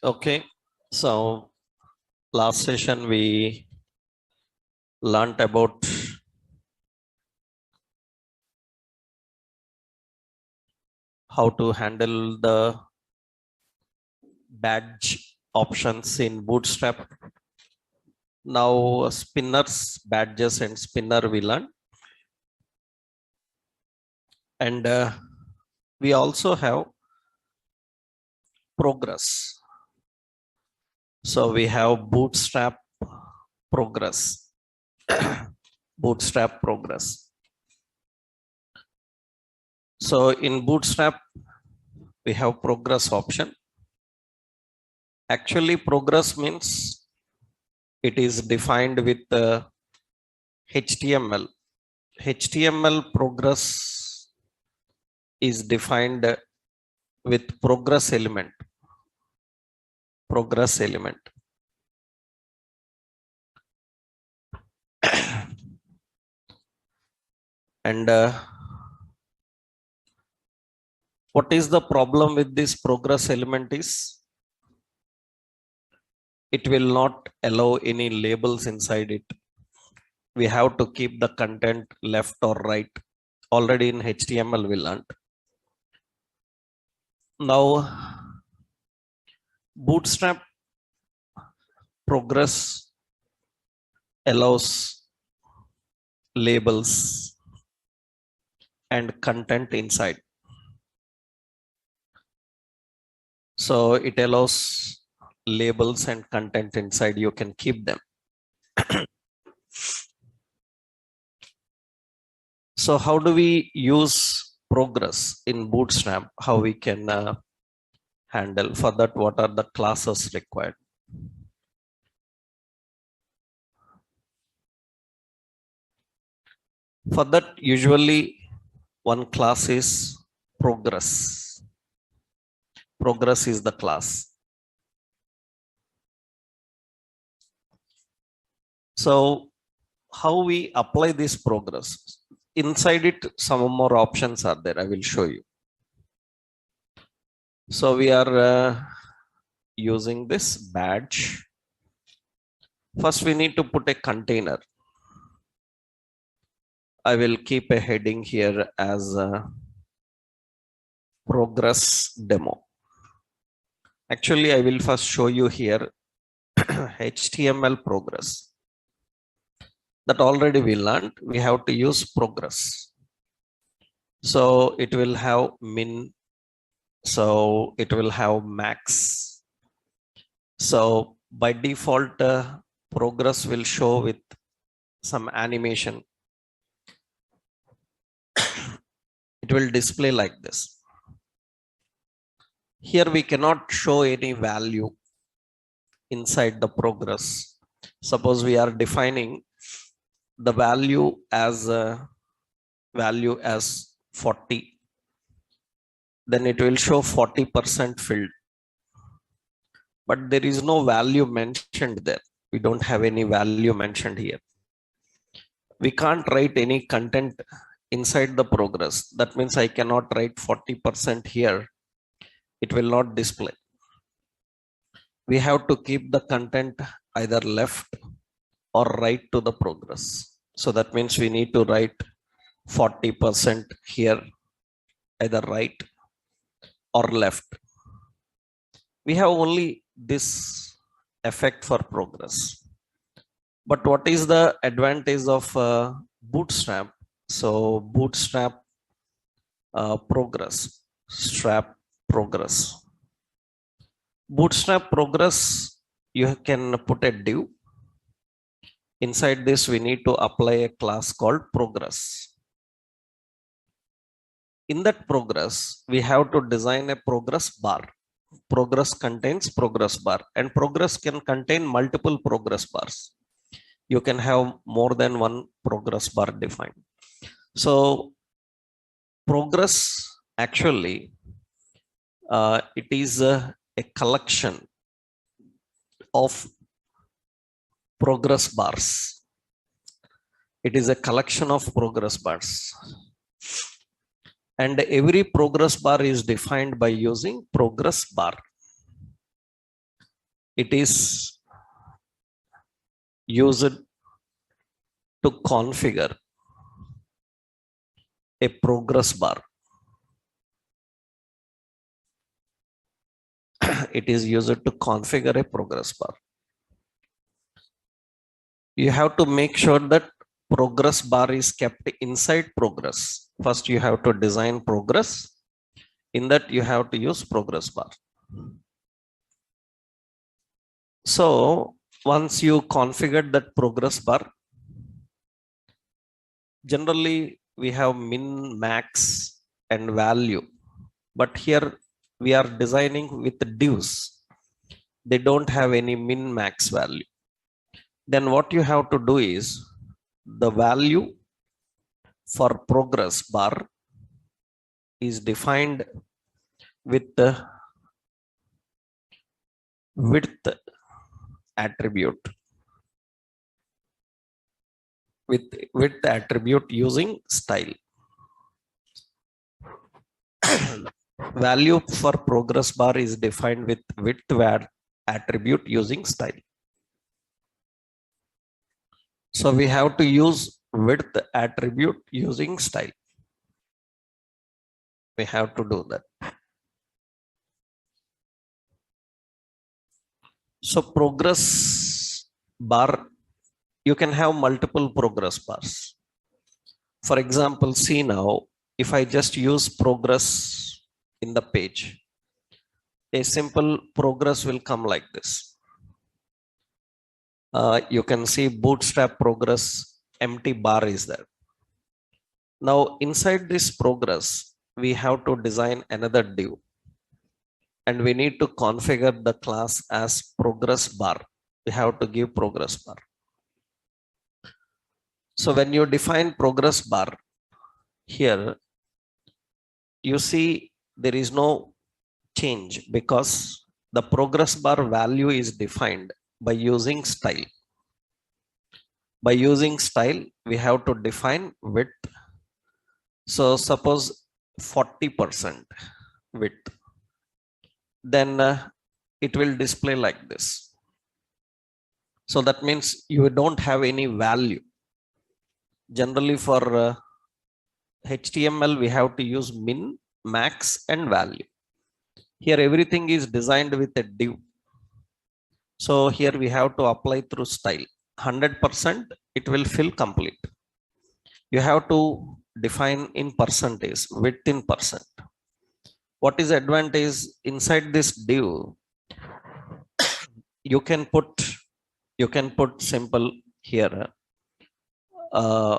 Okay, so last session we learned about how to handle the badge options in Bootstrap. Now spinners, badges and spinner we learned. And we also have progress. So we have Bootstrap progress. Bootstrap progress. So in Bootstrap, we have progress option. Actually, progress means it is defined with HTML. HTML progress is defined with progress element. Progress element. And what is the problem with this progress element is it will not allow any labels inside it. We have to keep the content left or right. Already in HTML we learned. Now, Bootstrap progress allows labels and content inside. So it allows labels and content inside. You can keep them. So how do we use progress in Bootstrap? How we can handle? For that, what are the classes required? For that, usually one class is progress. Progress is the class. So how we apply this progress? Inside it, some more options are there. I will show you. So we are using this badge. First, we need to put a container. I will keep a heading here as progress demo. Actually, I will first show you here HTML progress. That already we learned. We have to use progress. So it will have min. So it will have max. So by default, progress will show with some animation. It will display like this. Here we cannot show any value inside the progress. Suppose we are defining the value as 40. Then it will show 40% filled. But there is no value mentioned there. We don't have any value mentioned here. We can't write any content inside the progress. That means I cannot write 40% here. It will not display. We have to keep the content either left or right to the progress. So that means we need to write 40% here, either right or left. We have only this effect for progress. But what is the advantage of Bootstrap? So Bootstrap progress, strap progress. Bootstrap progress, you can put a div. Inside this, we need to apply a class called progress. In that progress, we have to design a progress bar. Progress contains progress bar, and progress can contain multiple progress bars. You can have more than one progress bar defined. So progress actually, it is a collection of progress bars. It is a collection of progress bars. And every progress bar is defined by using progress bar. it is used to configure a progress bar. It is used to configure a progress bar. You have to make sure that progress bar is kept inside progress. First, you have to design progress. In that, you have to use progress bar. So once you configure that progress bar, generally we have min, max, and value. But here we are designing with divs. They don't have any min, max value. Then what you have to do is the value for progress bar is defined with the width attribute. With width attribute using style. Value for progress bar is defined with width attribute using style. So we have to use width attribute using style. We have to do that. So progress bar, you can have multiple progress bars. For example, see now, if I just use progress in the page, a simple progress will come like this. You can see bootstrap progress, empty bar is there. Now inside this progress, we have to design another div. And we need to configure the class as progress bar. We have to give progress bar. So when you define progress bar, here you see there is no change because the progress bar value is defined by using style. By using style, we have to define width. So suppose 40% width. Then it will display like this. So that means you don't have any value. Generally for HTML, we have to use min, max, and value. Here everything is designed with a div. So here we have to apply through style. 100%, it will fill complete. You have to define in percentage, width in percent. What is advantage inside this div? You can put simple here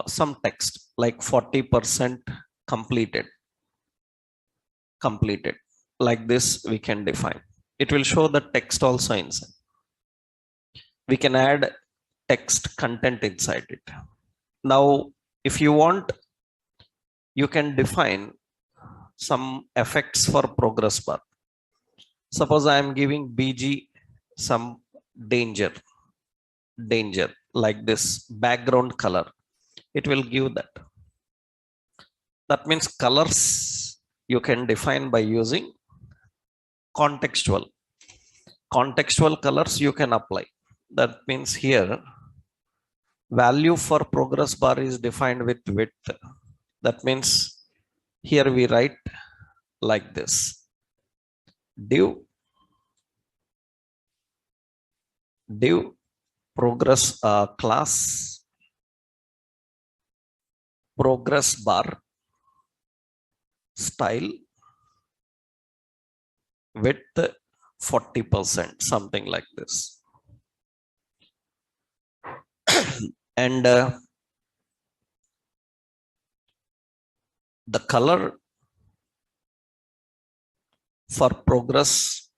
some text like 40% completed. Like this we can define. It will show the text also inside. We can add text content inside it. Now, if you want, you can define some effects for progress bar. Suppose I am giving BG some danger like this background color. It will give that. That means colors you can define by using contextual colors you can apply. That means here value for progress bar is defined with width. That means here we write like this: div progress class progress bar style width 40%, something like this. And the color for progress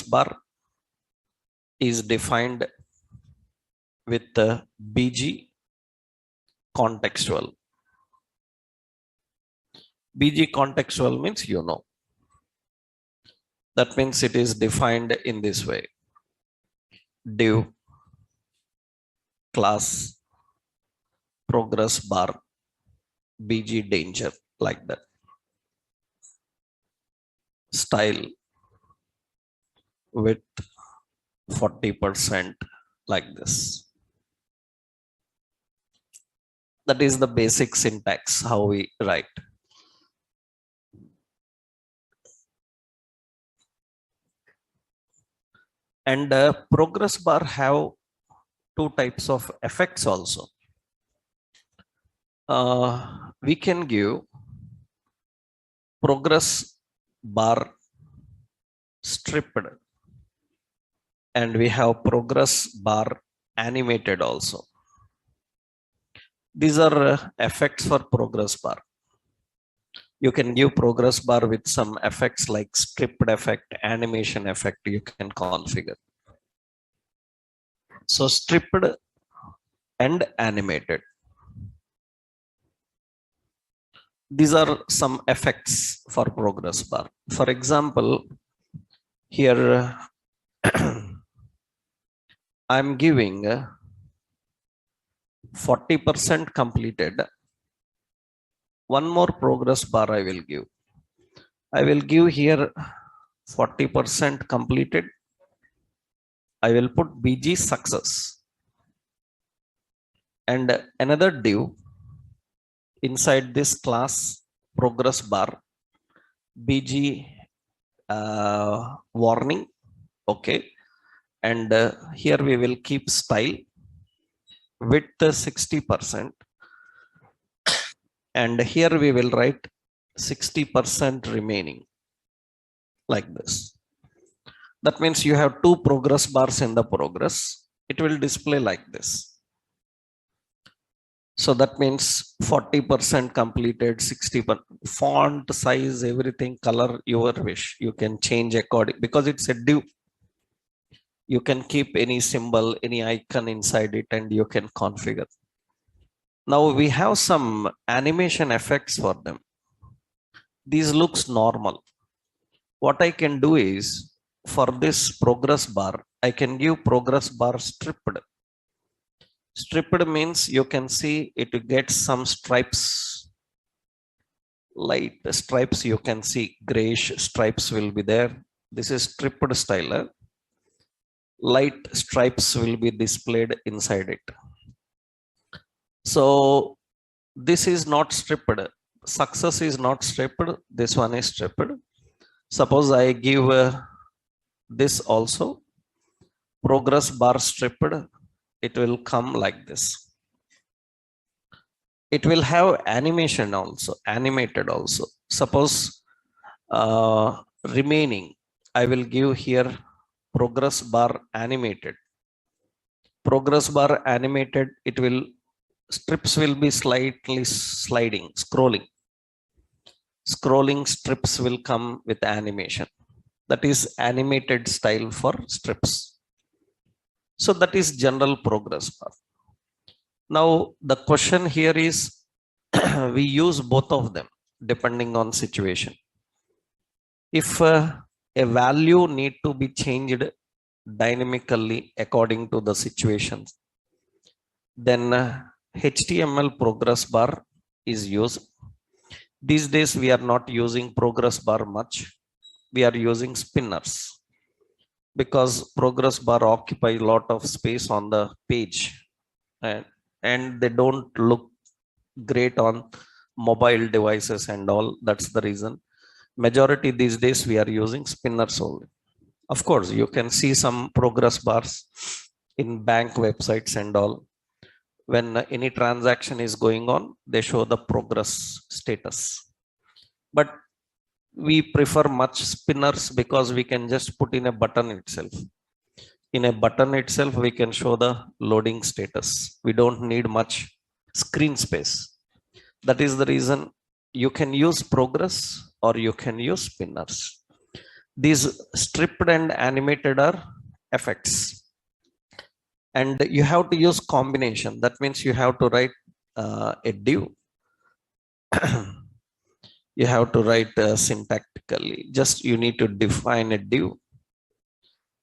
bar is defined with the BG contextual. BG contextual means you know. That means it is defined in this way: div class progress bar BG danger, like that. Style width 40% like this. That is the basic syntax how we write. And progress bar have two types of effects also. We can give progress bar stripped, and we have progress bar animated also. These are effects for progress bar. You can give progress bar with some effects like stripped effect, animation effect you can configure. So stripped and animated. These are some effects for progress bar. For example, here I'm giving 40% completed. One more progress bar I will give. I will give here 40% completed. I will put BG success. And another div inside this class progress bar, BG warning. Okay. And here we will keep style width 60%. And here we will write 60% remaining like this. That means you have two progress bars in the progress. It will display like this. So that means 40% completed, 60% font size, everything, color, your wish. You can change according, because it's a div. You can keep any symbol, any icon inside it, and you can configure. Now we have some animation effects for them. These looks normal. What I can do is, for this progress bar, I can give progress bar stripped. Stripped means you can see it gets some stripes, light stripes. You can see grayish stripes will be there. This is stripped style. Light stripes will be displayed inside it. So this is not stripped. Success is not stripped. This one is stripped. Suppose I give this also, progress bar stripped, it will come like this. It will have animation also, animated also. Suppose remaining, I will give here progress bar animated. Progress bar animated, it will, strips will be slightly sliding, scrolling. Scrolling strips will come with animation. That is animated style for strips. So that is general progress bar. Now the question here is, we use both of them depending on situation. If a value need to be changed dynamically according to the situations, then HTML progress bar is used. These days we are not using progress bar much. We are using spinners, because progress bar occupy a lot of space on the page, and they don't look great on mobile devices and all. That's the reason. Majority these days we are using spinners only. Of course, you can see some progress bars in bank websites and all. When any transaction is going on, they show the progress status. But we prefer much spinners because we can just put in a button itself. In a button itself, we can show the loading status. We don't need much screen space. That is the reason you can use progress or you can use spinners. These stripped and animated are effects. And you have to use combination. That means you have to write a div. You have to write syntactically. Just you need to define a div.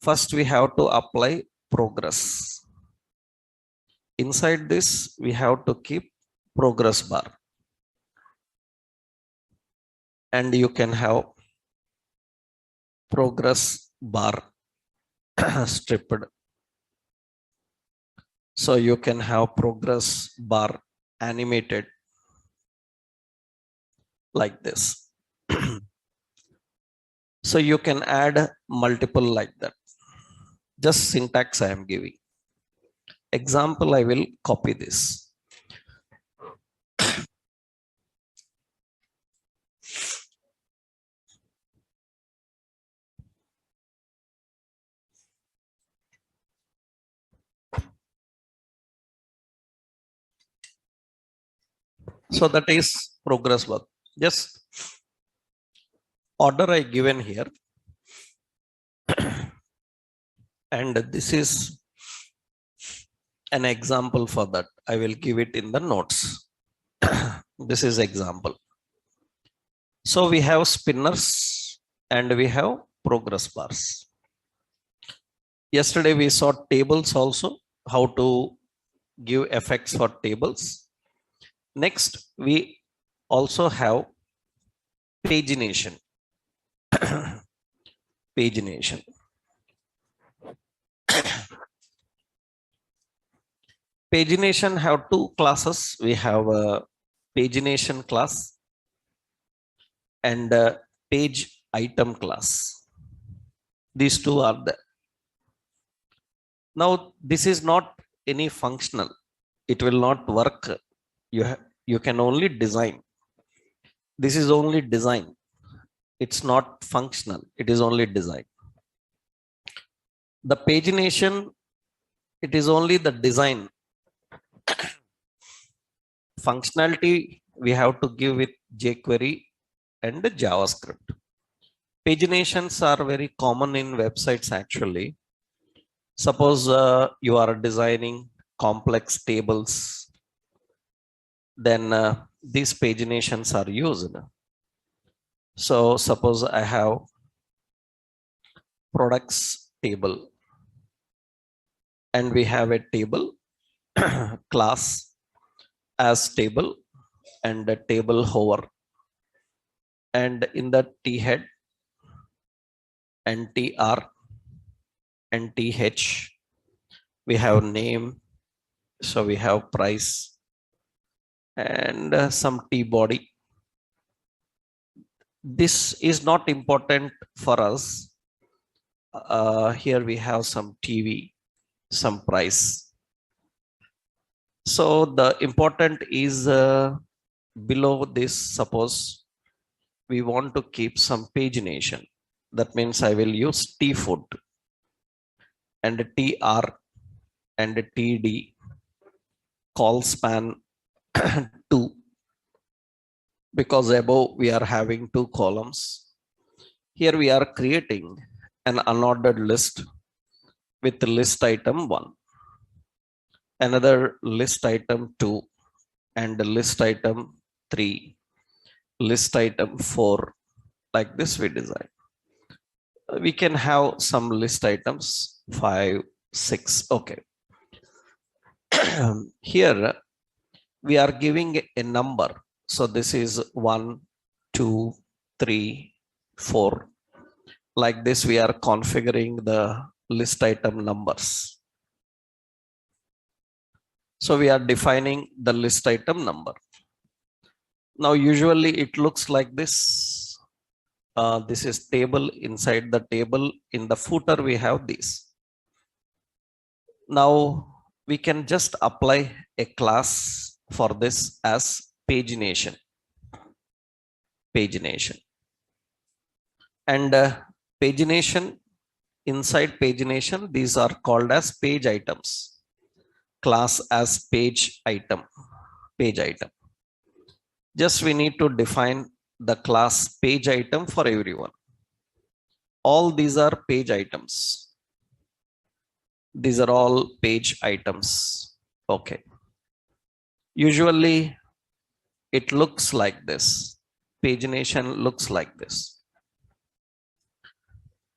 First, we have to apply progress. Inside this, we have to keep progress bar. And you can have progress bar stripped. So you can have progress bar animated like this. So you can add multiple like that. Just syntax I am giving. Example, I will copy this. So that is progress bar. Just order I given here. And this is an example for that. I will give it in the notes. This is example. So we have spinners and we have progress bars. Yesterday we saw tables also, how to give effects for tables. Next, we also have pagination. Pagination. Pagination have two classes. We have a pagination class and a page item class. These two are there. Now, this is not any functional. It will not work. You can only design. This is only design. It's not functional. It is only design. The pagination, it is only the design. Functionality we have to give with jQuery and JavaScript. Paginations are very common in websites actually. Suppose you are designing complex tables, then these paginations are used. So suppose I have products table and we have a table class as table and a table hover, and in the T head and TR and TH we have name, so we have price and some T body. This is not important for us. Here we have some TV, some price. So the important is below this, suppose we want to keep some pagination. That means I will use T foot and TR and TD call span 2, because above we are having two columns. Here we are creating an unordered list with list item 1, another list item 2, and list item 3, list item 4. Like this we design. We can have some list items 5, 6. Okay. Here we are giving a number. So this is 1, 2, 3, 4. Like this we are configuring the list item numbers. So we are defining the list item number. Now usually it looks like this. This is table. Inside the table in the footer we have this. Now we can just apply a class for this as pagination. Pagination. And pagination, inside pagination, these are called as page items. Class as page item. Page item. Just we need to define the class page item for everyone. All these are page items. These are all page items. Okay. Usually it looks like this. Pagination looks like this.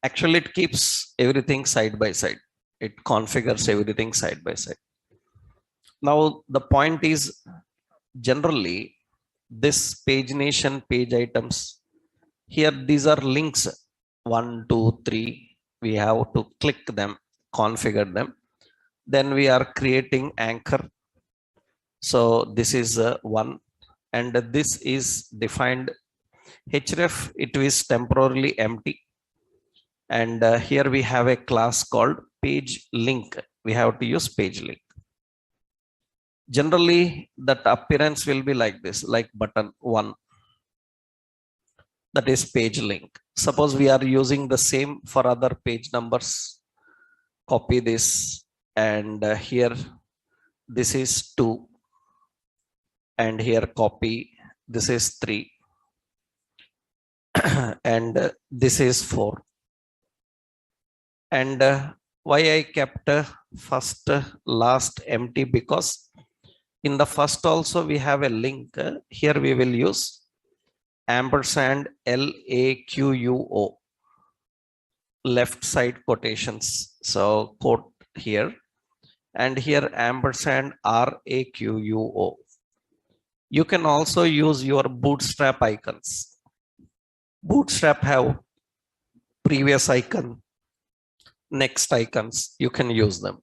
Actually, it keeps everything side by side. It configures everything side by side. Now, the point is generally this pagination page items here, these are links 1, 2, 3, We have to click them, configure them. Then we are creating anchor. So this is one, and this is defined href. It is temporarily empty, and here we have a class called page link. We have to use page link. Generally that appearance will be like this, like button one, that is page link. Suppose we are using the same for other page numbers. Copy this, and here this is 2, and here copy, this is 3, and this is 4. And why I kept first last empty? Because in the first also we have a link. Here we will use ampersand LAQUO, left side quotations. So quote here, and here ampersand RAQUO. You can also use your bootstrap icons. Bootstrap have previous icon, next icons. You can use them.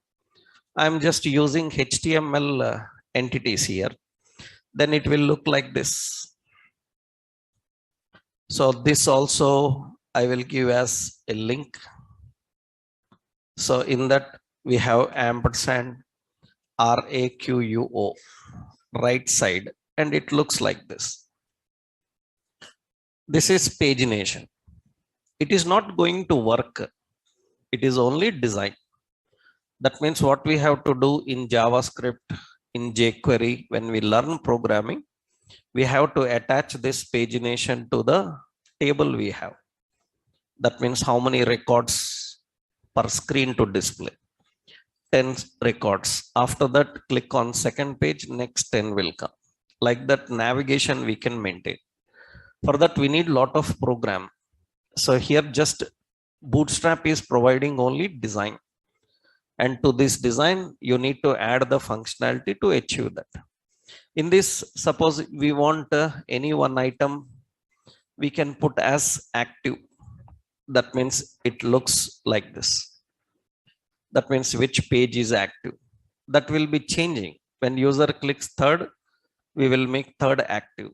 I'm just using HTML entities here. Then it will look like this. So this also I will give as a link. So in that we have ampersand RAQUO, right side, and it looks like this. This is pagination. It is not going to work. It is only design. That means what we have to do in JavaScript, in jQuery, when we learn programming, we have to attach this pagination to the table we have. That means how many records per screen to display. 10 records. After that, click on second page, next 10 will come. Like that navigation we can maintain. For that we need lot of program. So here just Bootstrap is providing only design. And to this design, you need to add the functionality to achieve that. In this, suppose we want any one item, we can put as active. That means it looks like this. That means which page is active. That will be changing. When user clicks third, we will make third active.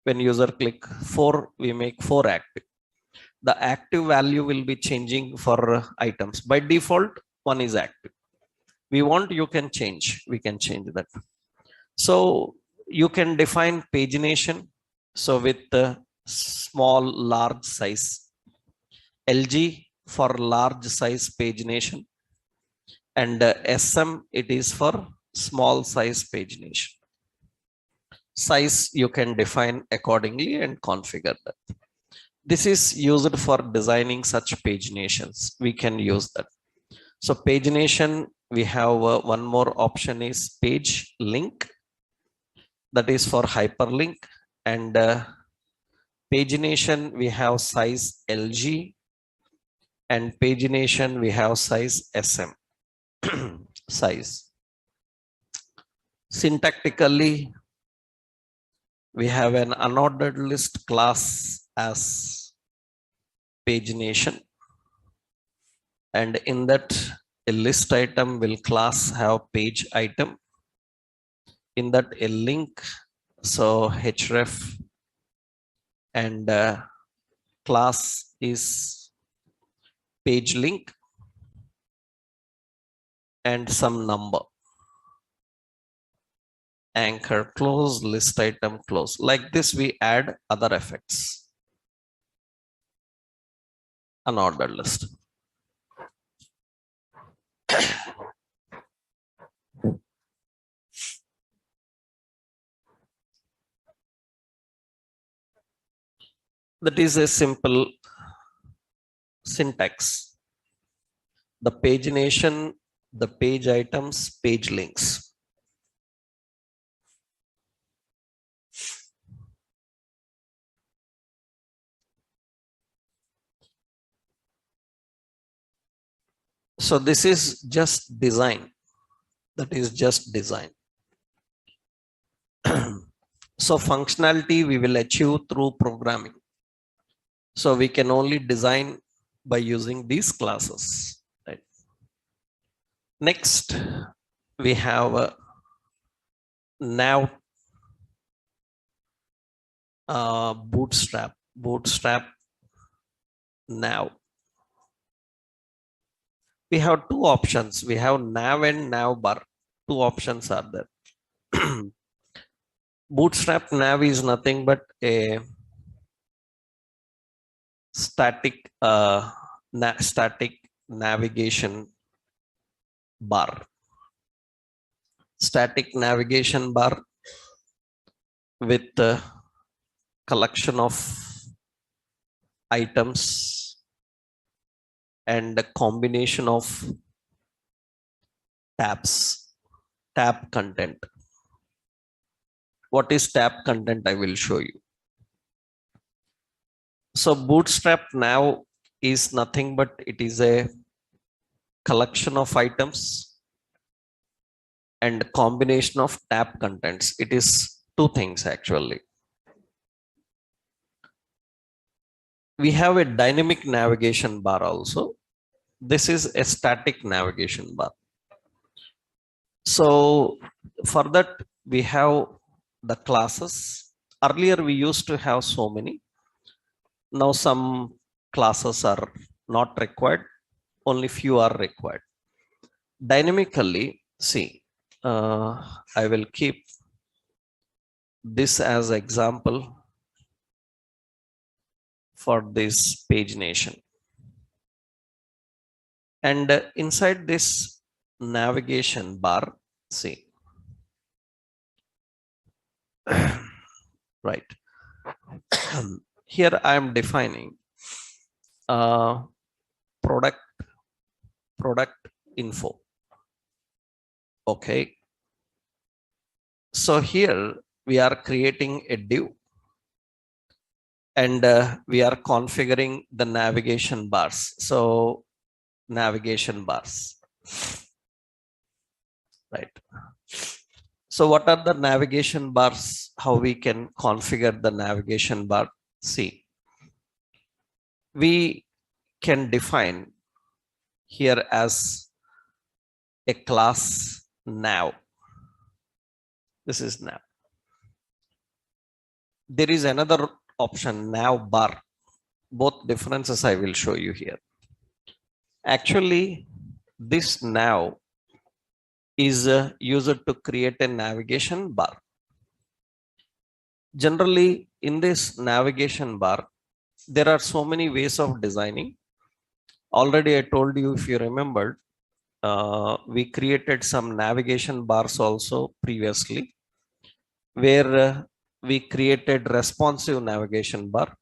When user click 4, we make 4 active. The active value will be changing for items. By default, one is active. We want, you can change. We can change that. So you can define pagination. So with small, large size. LG for large size pagination. And SM, it is for small size pagination. Size you can define accordingly and configure that. This is used for designing such paginations. We can use that. So pagination, we have one more option is page link. That is for hyperlink. And pagination, we have size LG. And pagination, we have size SM. Size. Syntactically, we have an unordered list class as pagination, and in that a list item will class have page item. In that a link, so href, and class is page link and some number. Anchor close, list item close. Like this we add other effects. Unordered list. That is a simple syntax. The pagination, the page items, page links. So this is just design. That is just design. So functionality we will achieve through programming. So we can only design by using these classes. Right. Next, we have nav bootstrap nav. We have two options. We have nav and nav bar. Two options are there. Bootstrap nav is nothing but a static navigation bar. Static navigation bar with a collection of items and a combination of tab content. What is tab content? I will show you. So bootstrap nav is nothing but it is a collection of items and combination of tab contents. It is two things actually. We have a dynamic navigation bar also. This is a static navigation bar. So for that we have the classes. Earlier we used to have so many. Now some classes are not required. Only few are required. Dynamically, see, I will keep this as example for this pagination. And inside this navigation bar, see, right. Here I am defining product info. Okay. So here we are creating a div and we are configuring the navigation bars. So navigation bars, right? So what are the navigation bars? How we can configure the navigation bar? See, we can define here as a class nav. This is nav. There is another option, nav bar. Both differences I will show you here. Actually, this nav is used to create a navigation bar. Generally, in this navigation bar, there are so many ways of designing. Already I told you, if you remembered, we created some navigation bars also previously, where we created responsive navigation bar,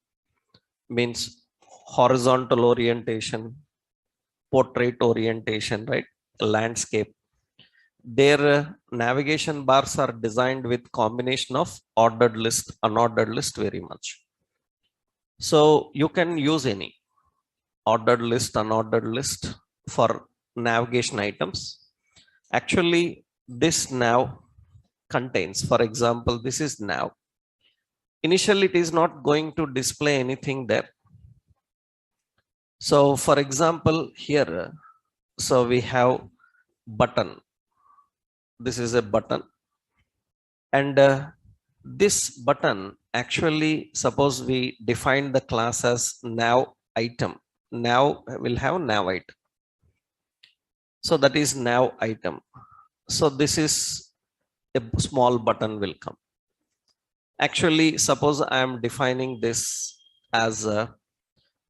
means horizontal orientation, portrait orientation, right? Landscape. Their navigation bars are designed with combination of ordered list, unordered list very much. So you can use any ordered list, unordered list for navigation items. Actually, this nav contains, for example, this is nav. Initially, it is not going to display anything there. So for example, here, so we have button. This is a button. And this button, actually, suppose we define the class as nav item. Now will have nav item. So that is nav item. So this is a small button will come. Actually, suppose I am defining this as a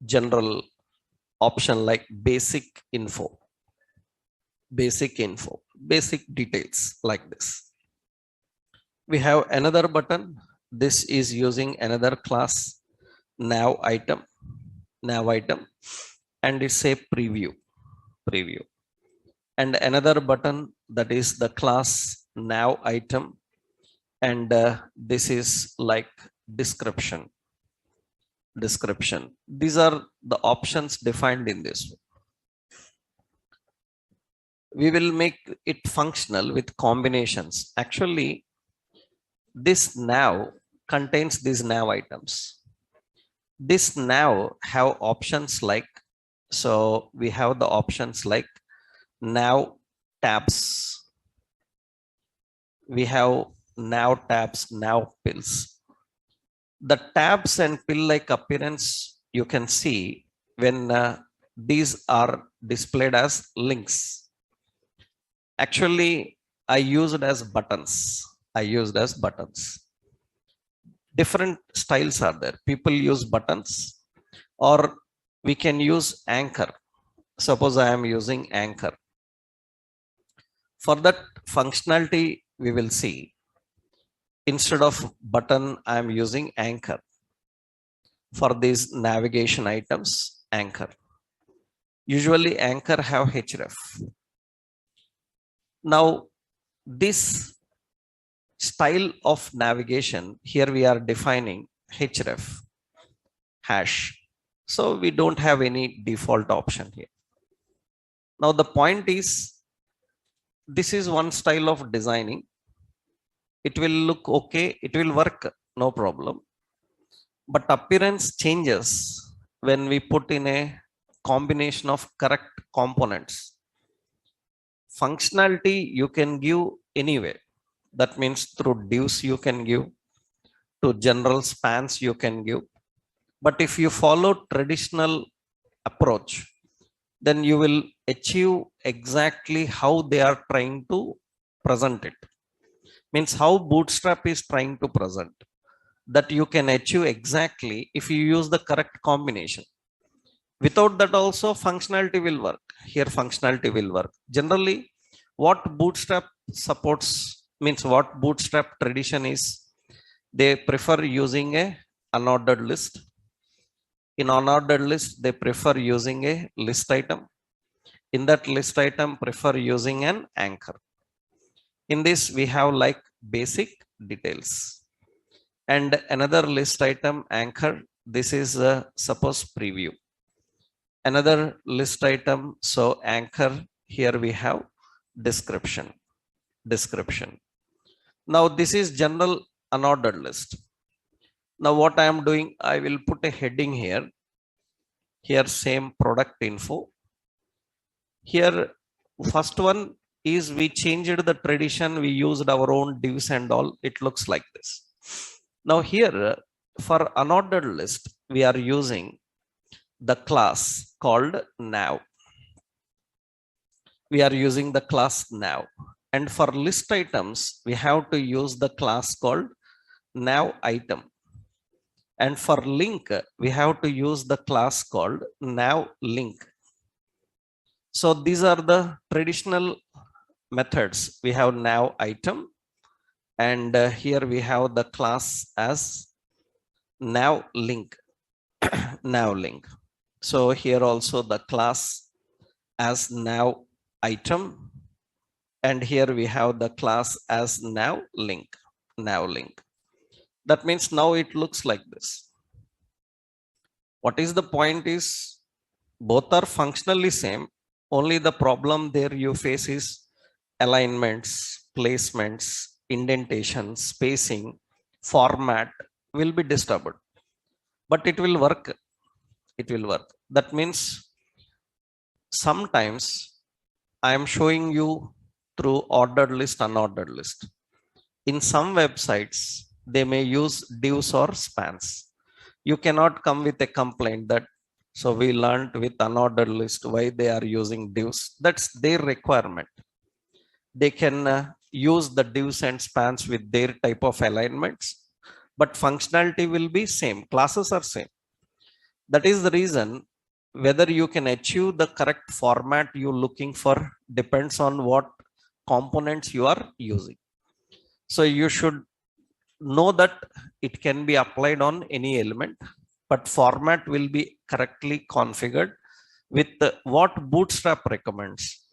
general option like basic info, basic details like this. We have another button. This is using another class nav item, and it's a preview. And another button that is the class nav item, and this is like description. These are the options defined in this. We will make it functional with combinations. Actually, this nav contains these nav items. This nav have options like So we have the options like nav tabs. We have nav tabs, nav pills. The tabs and pill-like appearance you can see when these are displayed as links. Actually, I used as buttons. I used as buttons. Different styles are there. People use buttons, or we can use anchor. Suppose I am using anchor. For that functionality, we will see instead of button, I am using anchor. For these navigation items, anchor. Usually anchor have href. Now this style of navigation, here we are defining href hash. So we don't have any default option here. Now the point is, this is one style of designing. It will look okay, it will work, no problem. But appearance changes when we put in a combination of correct components. Functionality you can give anyway. That means through divs you can give, to general spans you can give. But if you follow traditional approach, then you will achieve exactly how they are trying to present it. Means how Bootstrap is trying to present. That you can achieve exactly if you use the correct combination. Without that also functionality will work. Here functionality will work. Generally, what Bootstrap supports, means what Bootstrap tradition is, they prefer using a unordered list. In unordered list, they prefer using a list item. In that list item, prefer using an anchor. In this, we have like basic details. And another list item anchor, this is suppose preview. Another list item, so anchor, here we have description. Now this is general unordered list. Now what I am doing, I will put a heading here. Here same product info. Here first one is we changed the tradition, we used our own divs and all, it looks like this. Now here for unordered list, we are using the class called nav. We are using the class nav. And for list items, we have to use the class called nav item. And for link, we have to use the class called nav link. So these are the traditional methods. We have nav item, and here we have the class as nav link. Nav link. So here also the class as nav item, and here we have the class as nav link. That means now it looks like this. What is the point is, both are functionally same, only the problem there you face is alignments, placements, indentation, spacing, format will be disturbed, but it will work. That means sometimes I am showing you through ordered list, unordered list. In some websites, they may use divs or spans. You cannot come with a complaint that, so we learned with unordered list why they are using divs. That's their requirement. They can use the divs and spans with their type of alignments, but functionality will be same. Classes are same. That is the reason whether you can achieve the correct format you're looking for depends on what components you are using. So you should know that it can be applied on any element, but format will be correctly configured with what Bootstrap recommends.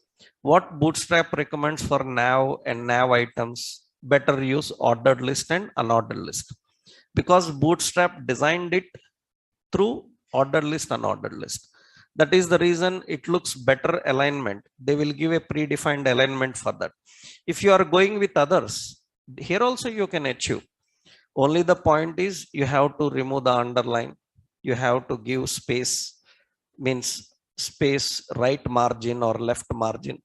What Bootstrap recommends for nav and nav items, better use ordered list and unordered list, because Bootstrap designed it through ordered list, unordered list. That is the reason it looks better alignment. They will give a predefined alignment for that. If you are going with others, here also you can achieve. Only the point is you have to remove the underline. You have to give space, means space, right margin or left margin.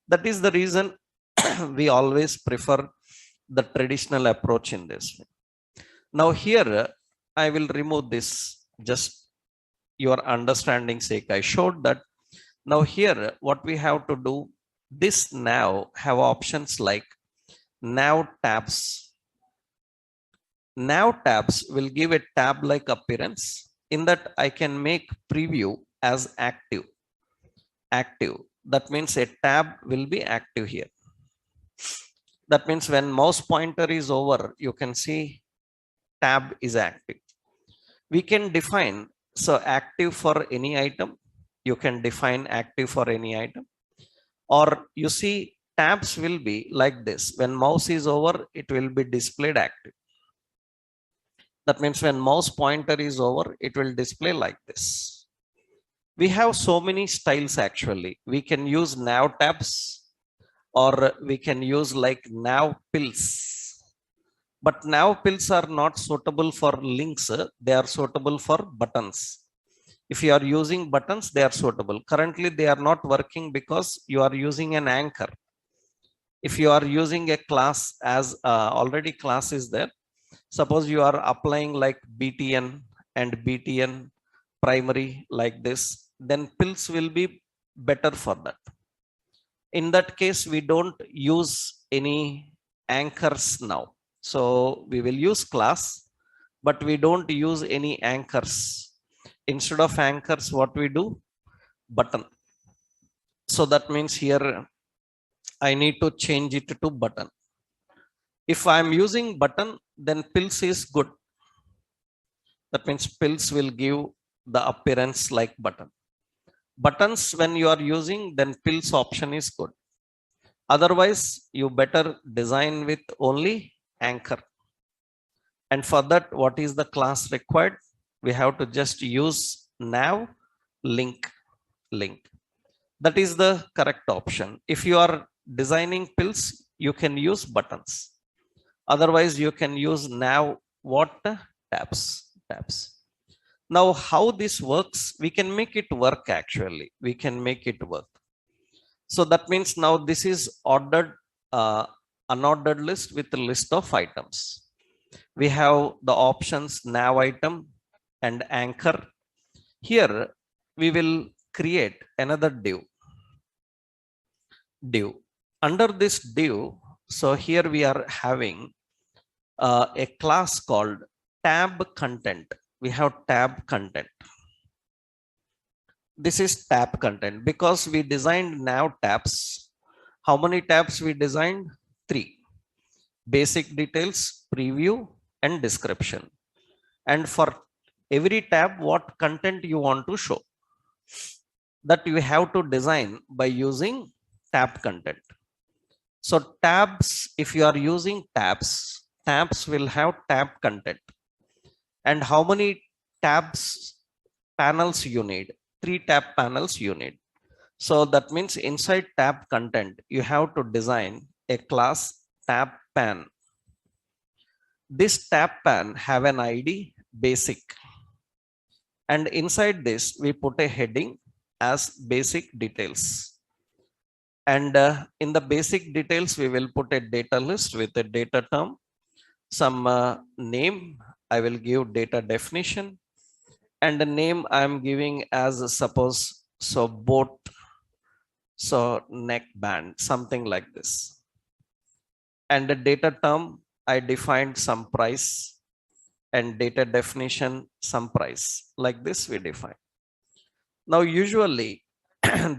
That is the reason we always prefer the traditional approach in this. Now here I will remove this, just your understanding sake. I showed that. Now here what we have to do, this now have options like now tabs. Now tabs will give a tab like appearance. In that I can make preview as active. Active, that means a tab will be active here. That means when mouse pointer is over, you can see tab is active. We can define, so active for any item, you can define active for any item. Or you see tabs will be like this, when mouse is over it will be displayed active. That means when mouse pointer is over it will display like this. We have so many styles actually. We can use now tabs, or we can use like now pills. But now pills are not suitable for links, they are suitable for buttons. If you are using buttons, they are suitable. Currently they are not working because you are using an anchor. If you are using a class, as already class is there, suppose you are applying like btn and btn primary like this, then pills will be better for that. In that case we don't use any anchors now, so we will use class, but we don't use any anchors. Instead of anchors, what we do, button. So that means here I need to change it to button. If I'm using button, then pills is good. That means pills will give the appearance like button. Buttons when you are using, then pills option is good. Otherwise you better design with only anchor. And for that, what is the class required? We have to just use now link. That is the correct option. If you are designing pills, you can use buttons. Otherwise you can use now what, tabs. Now how this works, we can make it work actually. We can make it work. So that means now this is ordered, unordered list with a list of items. We have the options now item and anchor. Here we will create another div. Under this div, so here we are having a class called tab content. We have tab content. This is tab content because we designed now tabs. How many tabs we designed? 3. Basic details, preview and description. And for every tab, what content you want to show, that you have to design by using tab content. So tabs, if you are using tabs will have tab content. And how many tabs panels you need? 3 tab panels you need. So that means inside tab content, you have to design a class tab pan. This tab pan have an ID basic. And inside this, we put a heading as basic details. And in the basic details, we will put a data list with a data term, some name. I will give data definition, and the name I am giving as suppose, so boat, so neck band, something like this. And the data term, I defined some price, and data definition, some price. Like this we define. Now usually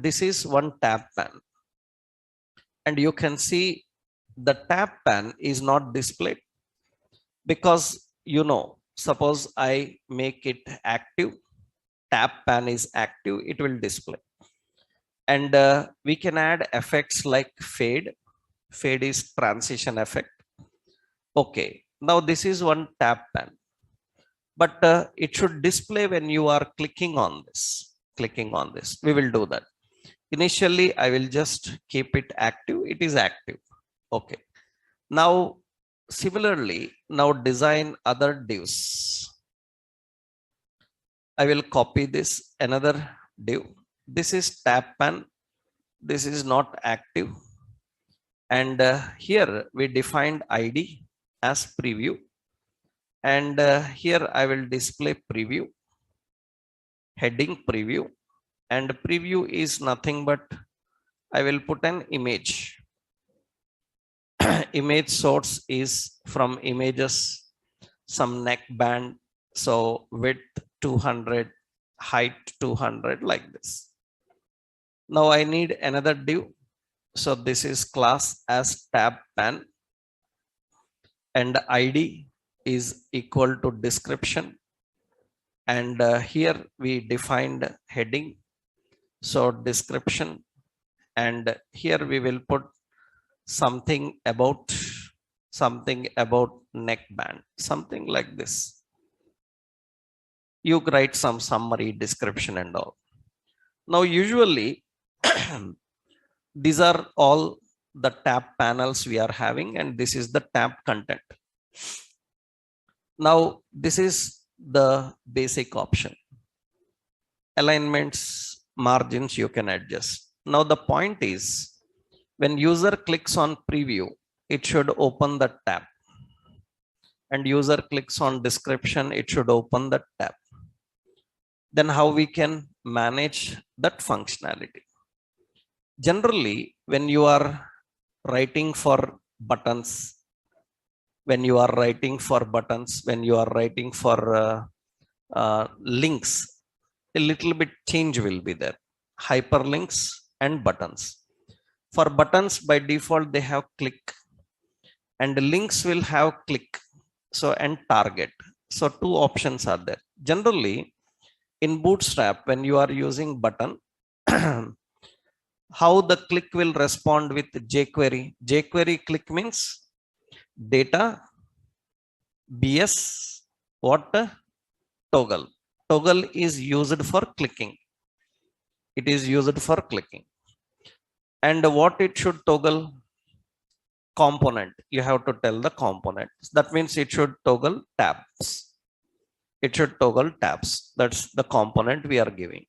this is one tab pan, and you can see the tab pan is not displayed because, you know, suppose I make it active, tab pan is active, it will display. And we can add effects like fade. Fade is transition effect. Okay, now this is one tab pan, but it should display when you are clicking on this. We will do that. Initially I will just keep it active. It is active. Okay, now similarly, now design other divs. I will copy this, another div, This is tab pan. This is not active. And here we defined ID as preview. And here I will display preview, heading preview. And preview is nothing but I will put an image. Image source is from images, some neckband. So width 200, height 200, like this. Now I need another div. So this is class as tab pan, and ID is equal to description. And here we defined heading. So description, and here we will put something about neckband, something like this. You write some summary description and all. Now usually these are all the tab panels we are having, and this is the tab content. Now this is the basic option. Alignments, margins you can adjust. Now the point is, when user clicks on preview, it should open the tab. And user clicks on description, it should open the tab. Then how we can manage that functionality? Generally, when you are writing for buttons, when you are writing for links, a little bit change will be there. Hyperlinks and buttons. For buttons, by default, they have click, and links will have click. So, and target. So two options are there. Generally, in Bootstrap, when you are using button, how the click will respond with jQuery. jQuery click means data, BS, what? Toggle. Toggle is used for clicking. It is used for clicking. And what it should toggle? Component. You have to tell the component. That means it should toggle tabs. It should toggle tabs. That's the component we are giving.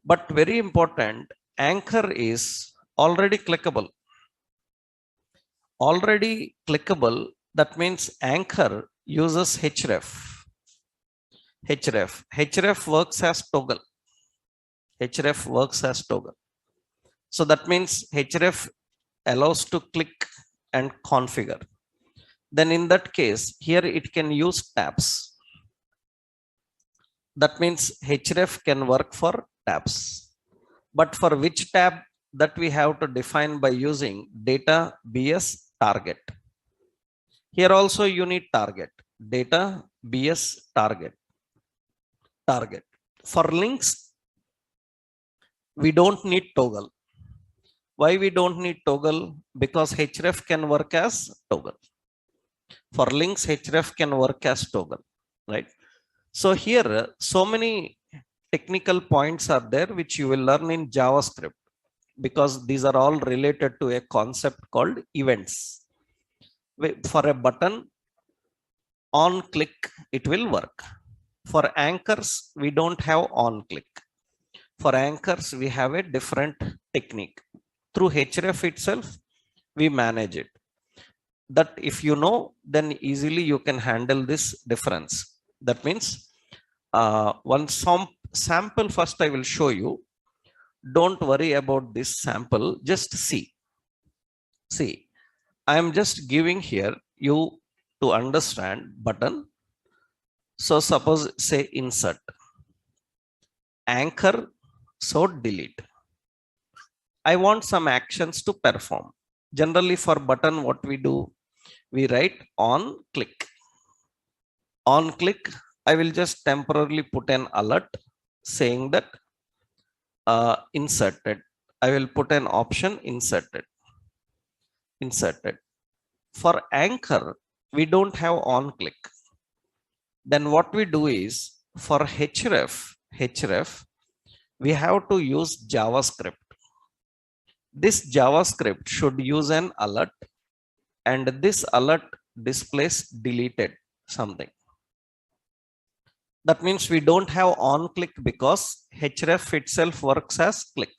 But very important, anchor is already clickable. Already clickable, that means anchor uses href. Href works as toggle. Href works as toggle. So that means href allows to click and configure. Then in that case, here it can use tabs. That means href can work for tabs. But for which tab, that we have to define by using data BS target. Here also you need target. Data BS target. For links, we don't need toggle. Why we don't need toggle? Because href can work as toggle. For links, href can work as toggle, right? So here, so many technical points are there which you will learn in JavaScript, because these are all related to a concept called events. For a button, on click, it will work. For anchors, we don't have on click. For anchors, we have a different technique. Through href itself, we manage it. That if you know, then easily you can handle this difference. That means one sample first I will show you. Don't worry about this sample, just see. See, I am just giving here you to understand button. So suppose say insert, anchor, so delete. I want some actions to perform. Generally for button, what we do, we write on click. On click, I will just temporarily put an alert saying that inserted. I will put an option inserted. For anchor, we don't have on click. Then what we do is for href, we have to use JavaScript. This JavaScript should use an alert, and this alert displays deleted something. That means we don't have on click because href itself works as click.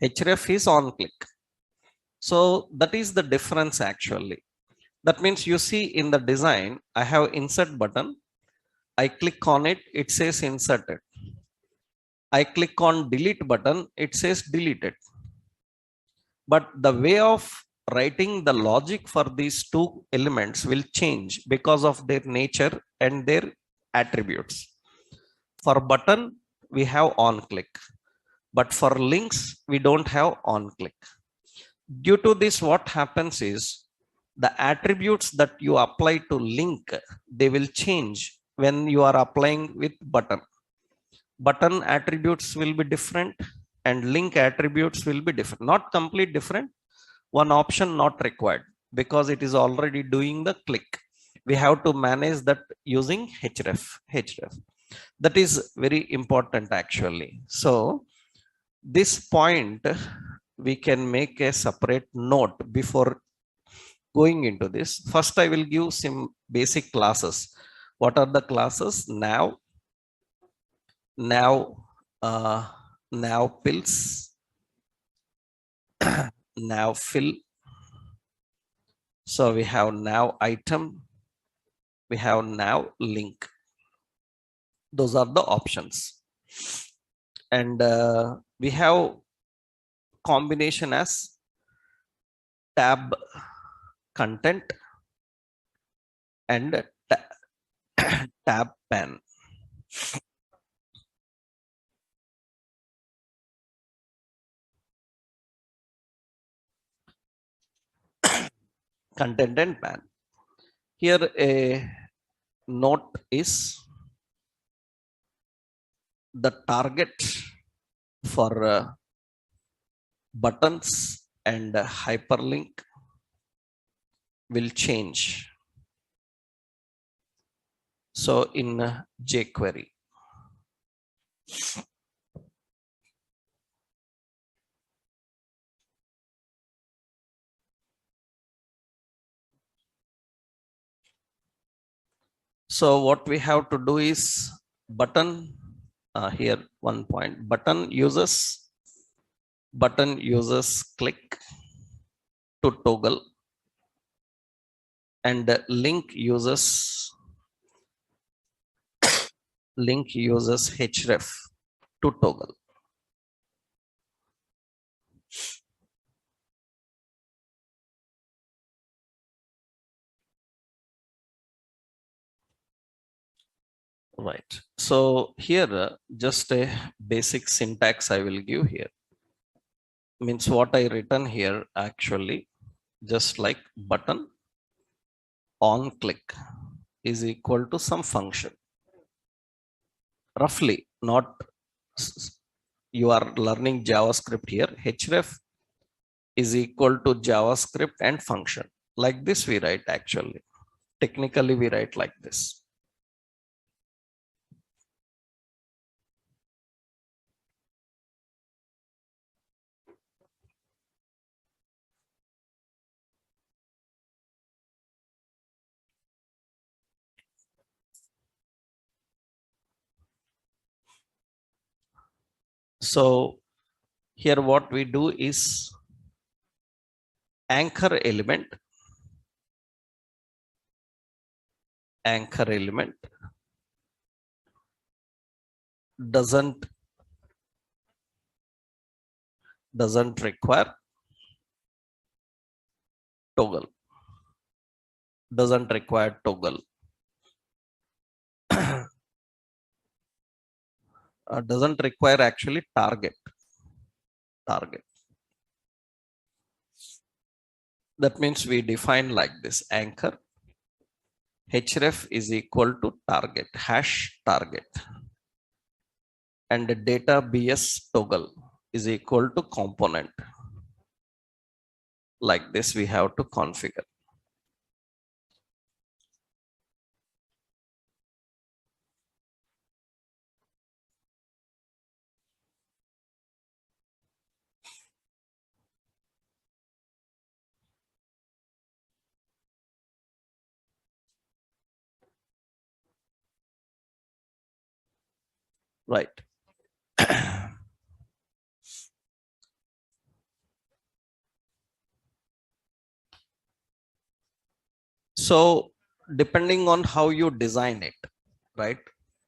Href is on click. So that is the difference actually. That means you see in the design, I have insert button. I click on it, it says inserted. I click on delete button, it says deleted. But the way of writing the logic for these two elements will change because of their nature and their attributes. For button, we have on click, but for links, we don't have on click. Due to this, what happens is the attributes that you apply to link, they will change when you are applying with button. Button attributes will be different and link attributes will be different, not complete different. One option not required because it is already doing the click. We have to manage that using href. That is very important actually. So this point we can make a separate note before going into this. First, I will give some basic classes. What are the classes? Now, now pills, now fill. So we have now item, we have now link. Those are the options. And we have combination as tab content and tab pen. Content and pan. Here a note is the target for buttons and hyperlink will change. So in jQuery. So what we have to do is button here 1 point. Button uses click to toggle and link uses href to toggle. Right. So here just a basic syntax I will give here. Means what I written here actually just like button on click is equal to some function. Roughly, not you are learning JavaScript here. Href is equal to JavaScript and function. Like this we write actually. Technically we write like this. So here what we do is anchor element doesn't require toggle, doesn't require toggle. Doesn't require actually target. That means we define like this: anchor href is equal to target #target and the data bs toggle is equal to component. Like this we have to configure. right? So depending on how you design it, right?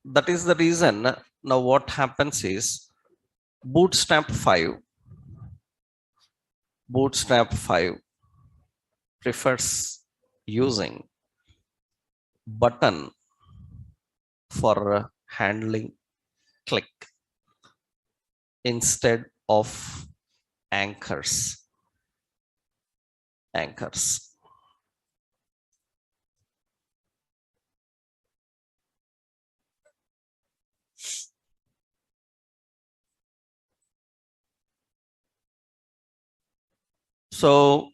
That is the reason. Now what happens is Bootstrap 5, Bootstrap 5 prefers using button for handling click instead of anchors. So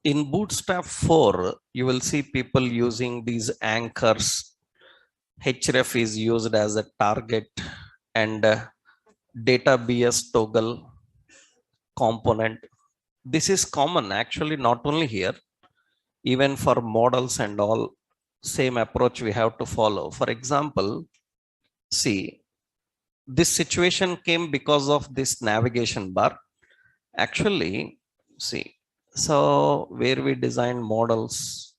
in Bootstrap 4, you will see people using these anchors. Href is used as a target, and database toggle component. This is common actually, not only here, even for models and all, same approach we have to follow. For example, see, this situation came because of this navigation bar. Actually, see, so where we design models,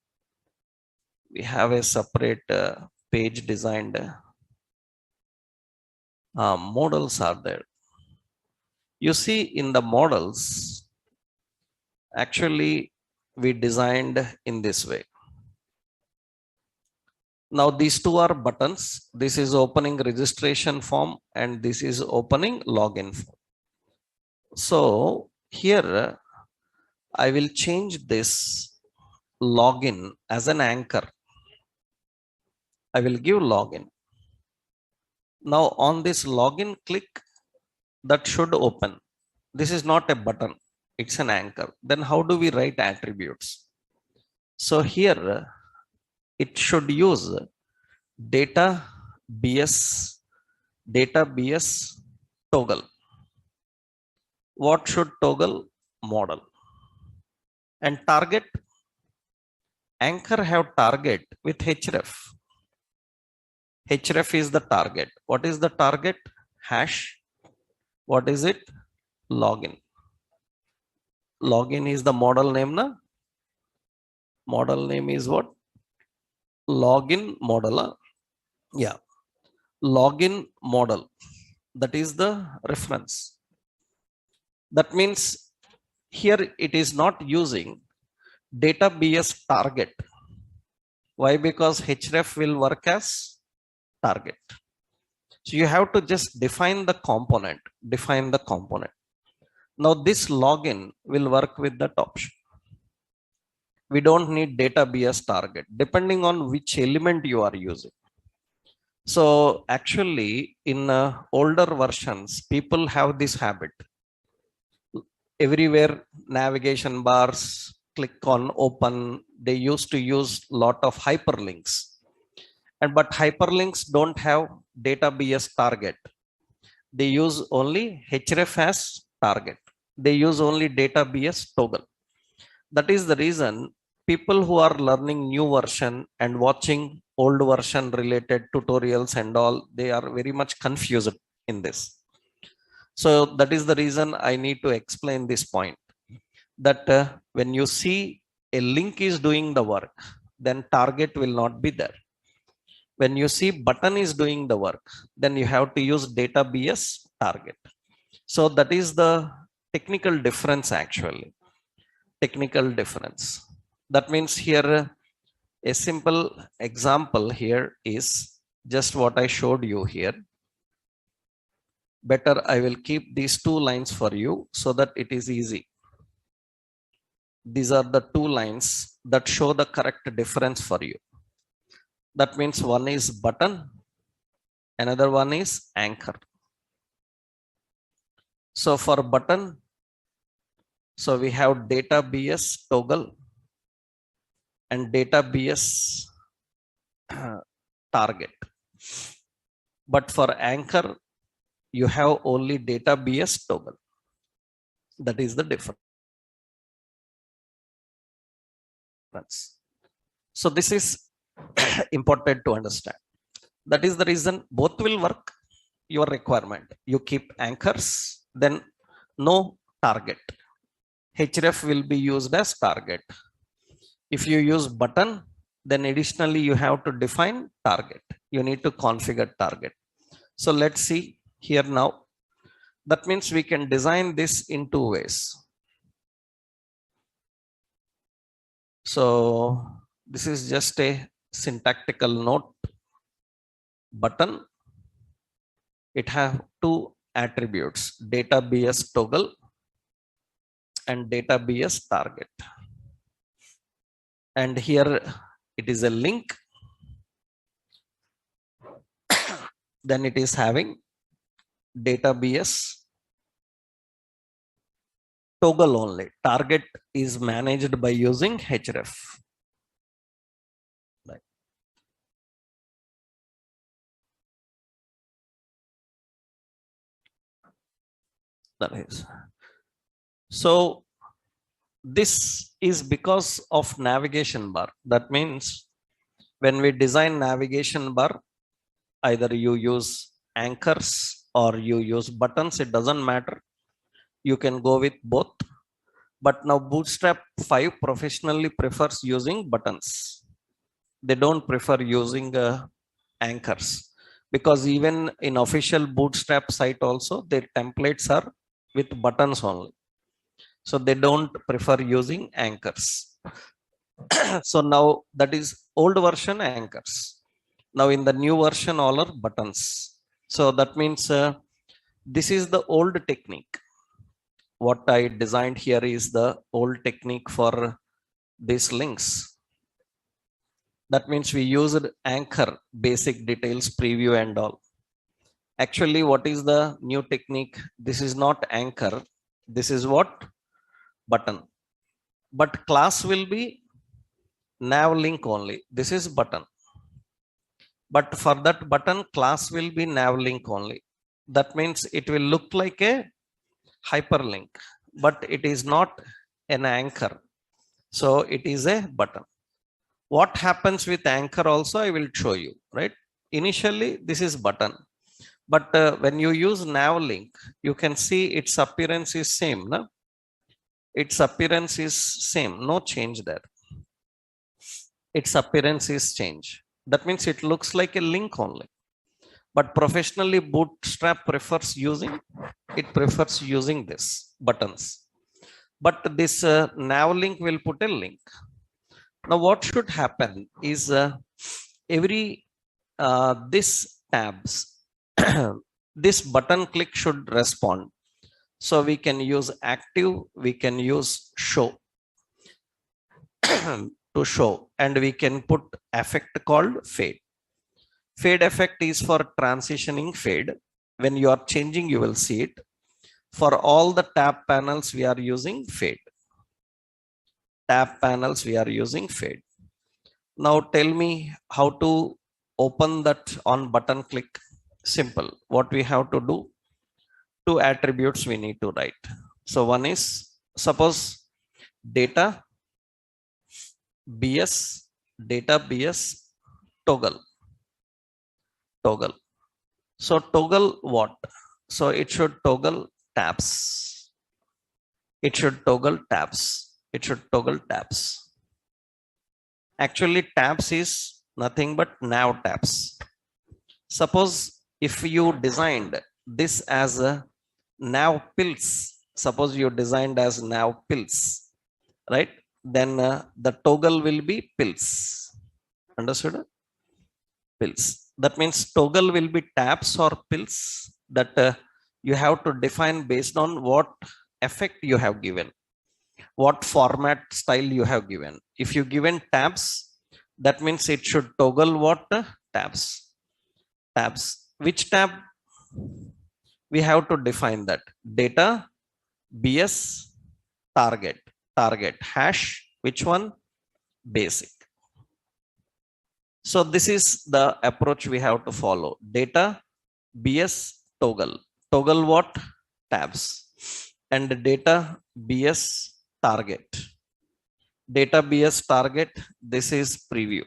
we have a separate page designed. Models are there. You see, in the models, actually, we designed in this way. Now these two are buttons. This is opening registration form and this is opening login form. So here I will change this login as an anchor. I will give login. Now on this login click, that should open. This is not a button, it's an anchor. Then how do we write attributes? So here it should use data bs toggle. What should toggle? Model. And target, anchor have target with href. Href is the target. What is the target? Hash. What is it? Login. Login is the model name, na? Model name is what? Login model. Yeah. Login model. That is the reference. That means here it is not using database target. Why? Because href will work as target. So you have to just define the component. Now this login will work with that option. We don't need database target depending on which element you are using. So actually in older versions, people have this habit. Everywhere navigation bars, click on open, they used to use lot of hyperlinks. And but hyperlinks don't have database target. They use only href as target. They use only database toggle. That is the reason people who are learning new version and watching old version related tutorials and all, they are very much confused in this. So that is the reason I need to explain this point, that when you see a link is doing the work, then target will not be there. When you see button is doing the work, then you have to use database target. So that is the technical difference actually. Technical difference. That means here a simple example here is just what I showed you here. Better I will keep these two lines for you so that it is easy. These are the two lines that show the correct difference for you. That means one is button, another one is anchor. So for button, so we have database toggle and database target. But for anchor, you have only database toggle. That is the difference. So this is important to understand. That is the reason both will work. your requirement. You keep anchors, then no target. href will be used as target. If you use button, then additionally you have to define target. You need to configure target. So let's see here now. That means we can design this in two ways. So this is just a syntactical note. Button, it have two attributes, data bs toggle and data bs target. And here it is a link. Then it is having data bs toggle only. Target is managed by using href. Right. That is. So this is because of navigation bar. That means when we design navigation bar, either you use anchors or you use buttons, it doesn't matter. You can go with both. But now Bootstrap 5 professionally prefers using buttons. They don't prefer using anchors, because even in official Bootstrap site also, their templates are with buttons only. So they don't prefer using anchors. So now that is old version anchors. Now in the new version, all are buttons. So that means this is the old technique. What I designed here is the old technique for these links. That means we used anchor, basic details, preview and all. Actually, what is the new technique? This is not anchor. This is what? Button. But class will be nav link only. This is button. But for that button, class will be nav link only. That means it will look like a hyperlink, but it is not an anchor. So it is a button. What happens with anchor also I will show you, right? Initially, this is button. But when you use nav link, you can see its appearance is same. No? Its appearance is same. No change there. Its appearance is change. That means it looks like a link only. But professionally, Bootstrap prefers using this buttons. But this nav link will put a link. Now what should happen is every this tabs, this button click should respond. So we can use active, we can use show to show, and we can put effect called fade. Fade effect is for transitioning fade. When you are changing, you will see it. For all the tab panels, we are using fade. Tab panels, we are using fade. Now tell me how to open that on button click. Simple. What we have to do, two attributes we need to write. So one is, suppose data bs toggle. So toggle what? So it should toggle tabs. It should toggle tabs. Actually, tabs is nothing but nav tabs. Suppose if you designed this as a nav pills, suppose you designed as nav pills, right? Then the toggle will be pills. Understood? Pills. That means toggle will be tabs or pills that you have to define based on what effect you have given, what format style you have given. If you given tabs, that means it should toggle what? Tabs. Which tab? We have to define that. Data bs target hash. Which one? Basic. So this is the approach we have to follow. Data bs toggle what? Tabs. And data bs target. Data bs target, this is preview.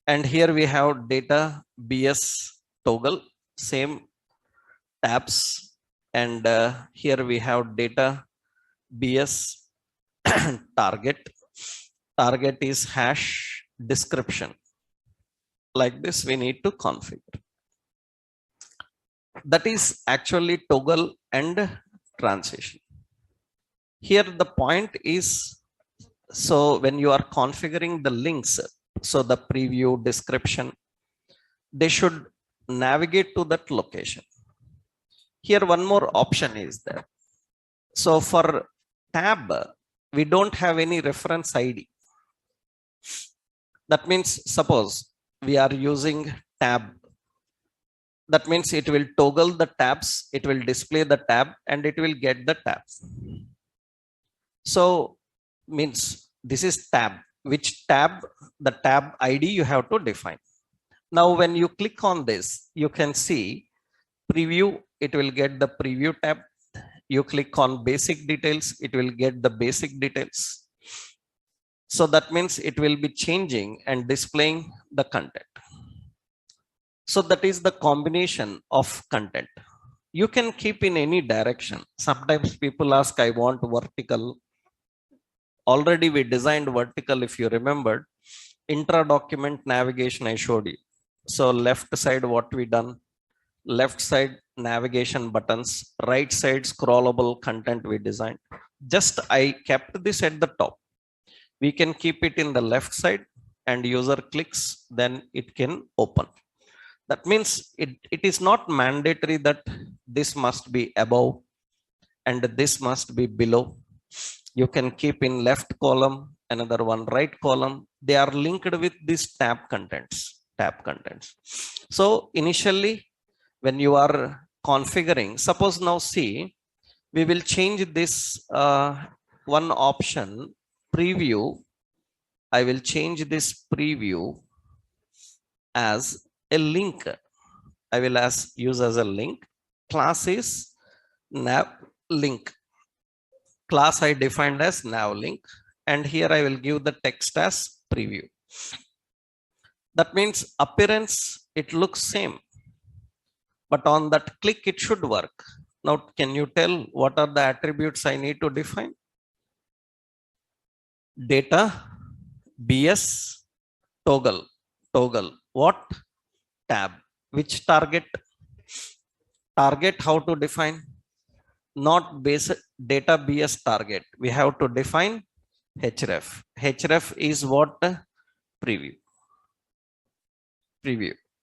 And here we have data bs toggle, same tabs, and here we have data bs target. Target is hash description. Like this we need to configure. That is actually toggle and transition. Here the point is, so when you are configuring the links, so the preview, description, they should navigate to that location. Here one more option is there. So for tab, we don't have any reference ID. That means suppose we are using tab, that means it will toggle the tabs, it will display the tab, and it will get the tabs. So means this is tab, which tab, the tab ID you have to define. Now when you click on this, you can see preview, it will get the preview tab. You click on basic details, it will get the basic details. So that means it will be changing and displaying the content. So that is the combination of content. You can keep in any direction. Sometimes people ask, I want vertical. Already we designed vertical, if you remembered. Intra document navigation I showed you. So left side what we done, left side navigation buttons, right side scrollable content we designed. Just I kept this at the top. We can keep it in the left side and user clicks, then it can open. That means it is not mandatory that this must be above and this must be below. You can keep in left column, another one right column. They are linked with these tab contents. So initially when you are configuring, suppose now see, we will change this one option, preview. I will change this preview as a link. I will use as a link. Class is nav link. Class I defined as nav link, and here I will give the text as preview. That means appearance, it looks same, but on that click it should work. Now can you tell what are the attributes I need to define? Data bs toggle. What? Tab. Which target? Target how to define? Not base data bs target. We have to define href. Href is what? Preview.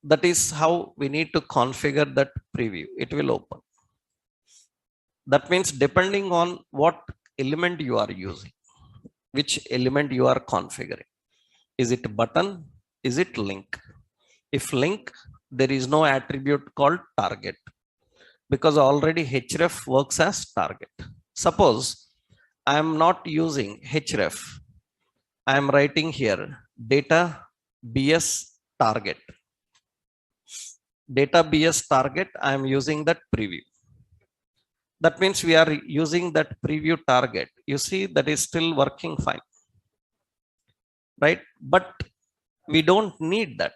That is how we need to configure that preview. It will open. That means depending on what element you are using, which element you are configuring. Is it button? Is it link? If link, there is no attribute called target, because already href works as target. Suppose I am not using href, I am writing here data bs target. Data bs target, I am using that preview. That means we are using that preview target. You see that is still working fine, right? But we don't need that,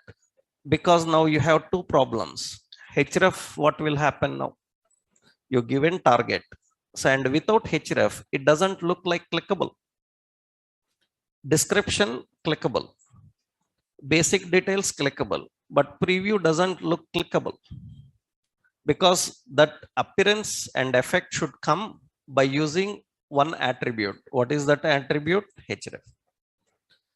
because now you have two problems. Href, what will happen now? You given target, so and without href it doesn't look like clickable. Description clickable, basic details clickable, but preview doesn't look clickable, because that appearance and effect should come by using one attribute. What is that attribute? Href.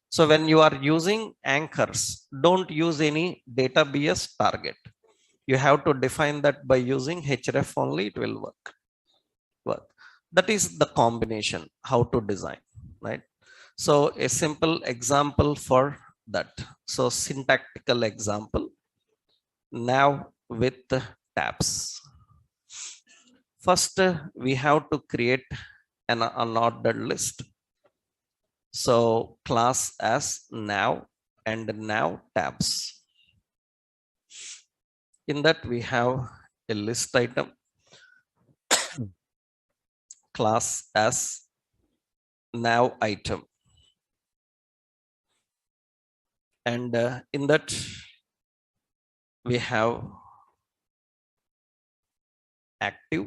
So when you are using anchors, don't use any data bs target. You have to define that by using href only, it will work. That is the combination, how to design, right? So a simple example for that. So syntactical example, now with tabs. First, we have to create an unordered list. So class as now and now tabs. In that we have a list item, class as now item, and in that we have active,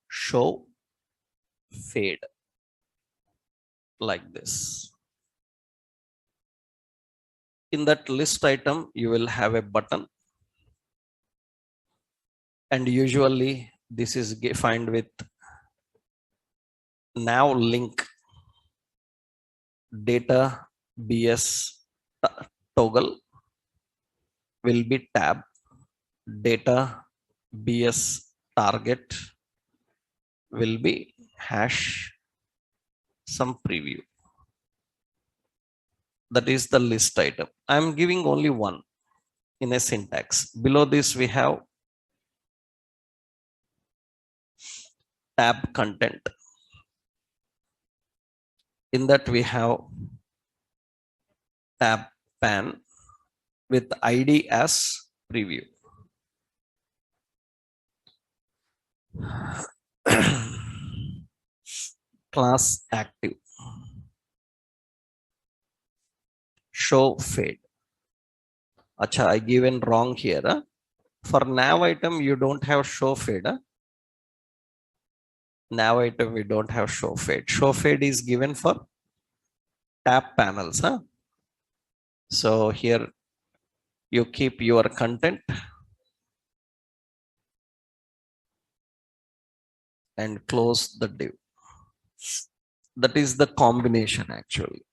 show, fade, like this. In that list item, you will have a button, and usually this is defined with nav link data bs toggle will be tab, data bs target will be hash some preview. That is the list item. I'm giving only one in a syntax. Below this we have tab content. In that we have tab pan with id as preview. Class active, show fade. Acha, I given wrong here. Huh? For nav item you don't have show fade. Huh? Nav item we don't have show fade. Show fade is given for tab panels. Huh? So here you keep your content and close the div. That is the combination actually.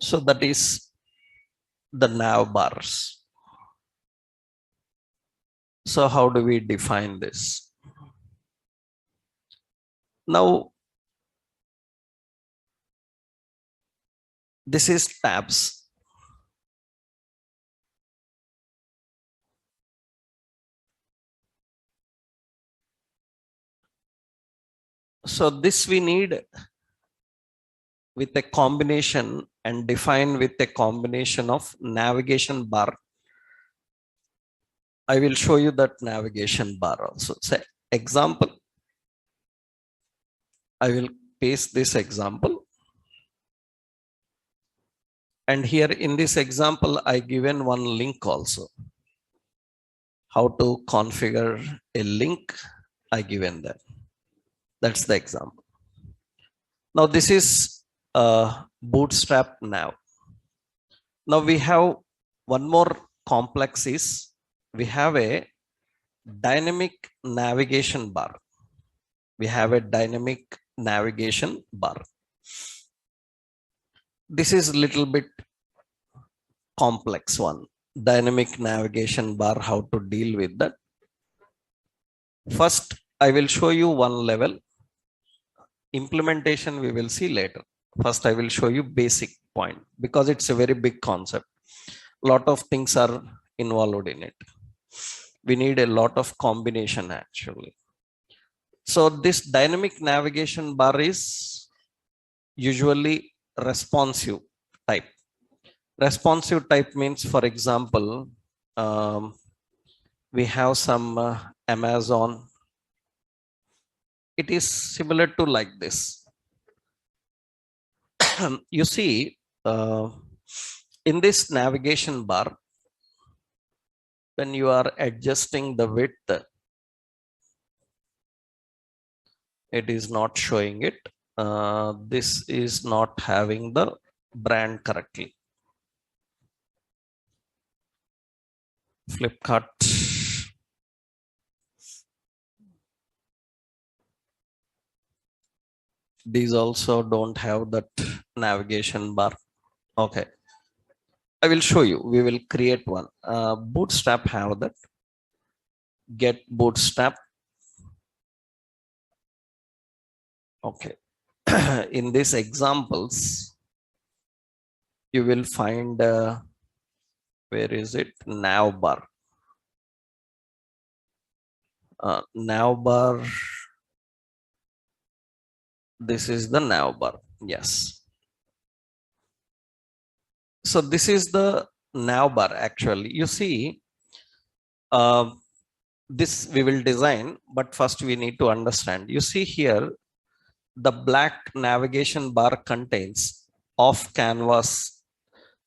So that is the nav bars. So how do we define this? Now, this is tabs. So this we need with a combination and define with a combination of navigation bar. I will show you that navigation bar also. Say example. I will paste this example. And here in this example, I given one link also. How to configure a link, I given that. That's the example. Now this is bootstrap nav. Now we have one more complex is we have a dynamic navigation bar. We have a dynamic navigation bar. This is a little bit complex one. Dynamic navigation bar, how to deal with that. First, I will show you one level. Implementation we will see later. First, I will show you basic point because it's a very big concept. A lot of things are involved in it. We need a lot of combination actually. So this dynamic navigation bar is usually responsive type. Responsive type means, for example, we have some Amazon. It is similar to like this. You see, in this navigation bar, when you are adjusting the width, it is not showing it. This is not having the brand correctly. Flipkart. These also don't have that navigation bar. Okay. I will show you. We will create one. Bootstrap have that. Get bootstrap. Okay. In these examples, you will find, where is it? Nav bar. Nav bar. This is the nav bar. Yes. So this is the nav bar actually. You see, this we will design, but first we need to understand. You see here, the black navigation bar contains off canvas,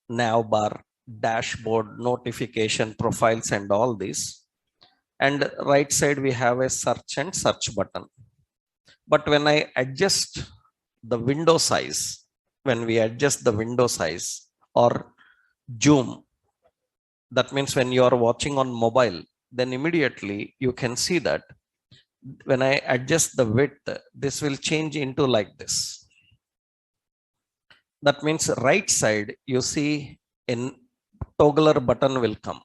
nav bar, dashboard, notification, profiles, and all this. And right side we have a search and search button. But when I adjust the window size, when we adjust the window size or zoom, that means when you are watching on mobile, then immediately you can see that when I adjust the width, this will change into like this. That means right side, you see in toggler button will come.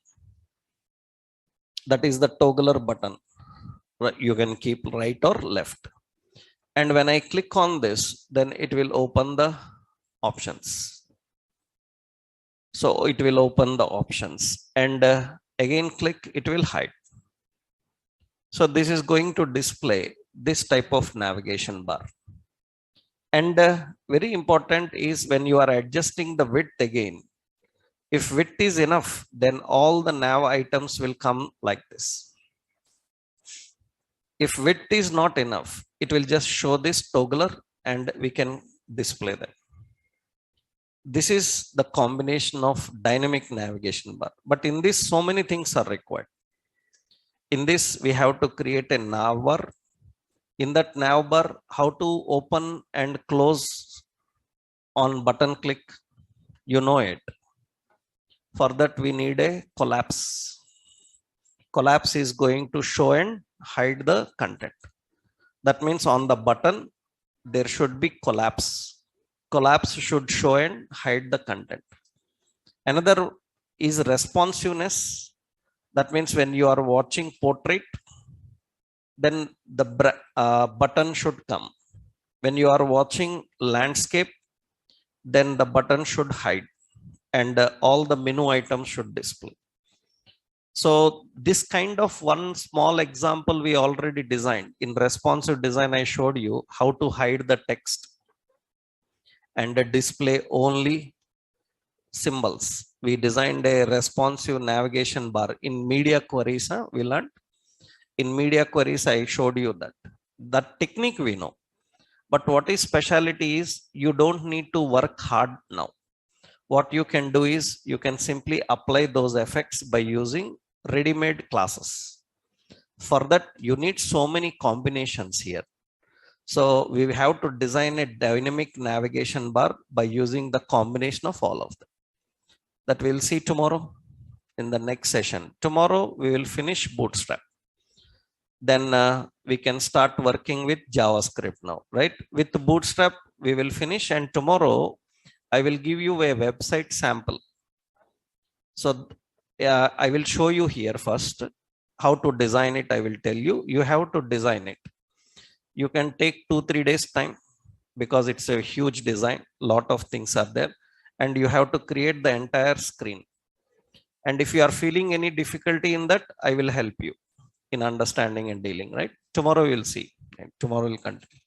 That is the toggler button. You can keep right or left. And when I click on this, then it will open the options. So it will open the options and again click, it will hide. So this is going to display this type of navigation bar. And very important is when you are adjusting the width again, if width is enough, then all the nav items will come like this. If width is not enough, it will just show this toggler and we can display that. This is the combination of dynamic navigation bar. But in this, so many things are required. In this, we have to create a nav bar. In that nav bar, how to open and close on button click, you know it. For that, we need a collapse. Collapse is going to show and hide the content. That means on the button, there should be collapse. Collapse should show and hide the content. Another is responsiveness. That means when you are watching portrait, then the button should come. When you are watching landscape, then the button should hide and all the menu items should display. So this kind of one small example we already designed. In responsive design, I showed you how to hide the text and display only symbols. We designed a responsive navigation bar in media queries. We learned in media queries, I showed you that technique we know. But what is specialty is you don't need to work hard now. What you can do is you can simply apply those effects by using ready-made classes. For that, you need so many combinations here. So we have to design a dynamic navigation bar by using the combination of all of them. That we'll see tomorrow in the next session. Tomorrow we will finish Bootstrap. Then we can start working with JavaScript now, right? With Bootstrap, we will finish, and tomorrow I will give you a website sample. So I will show you here first how to design it. I will tell you, you have to design it. You can take 2-3 days time because it's a huge design. Lot of things are there and you have to create the entire screen. And if you are feeling any difficulty in that, I will help you in understanding and dealing, right? Tomorrow we'll see. Tomorrow we'll continue.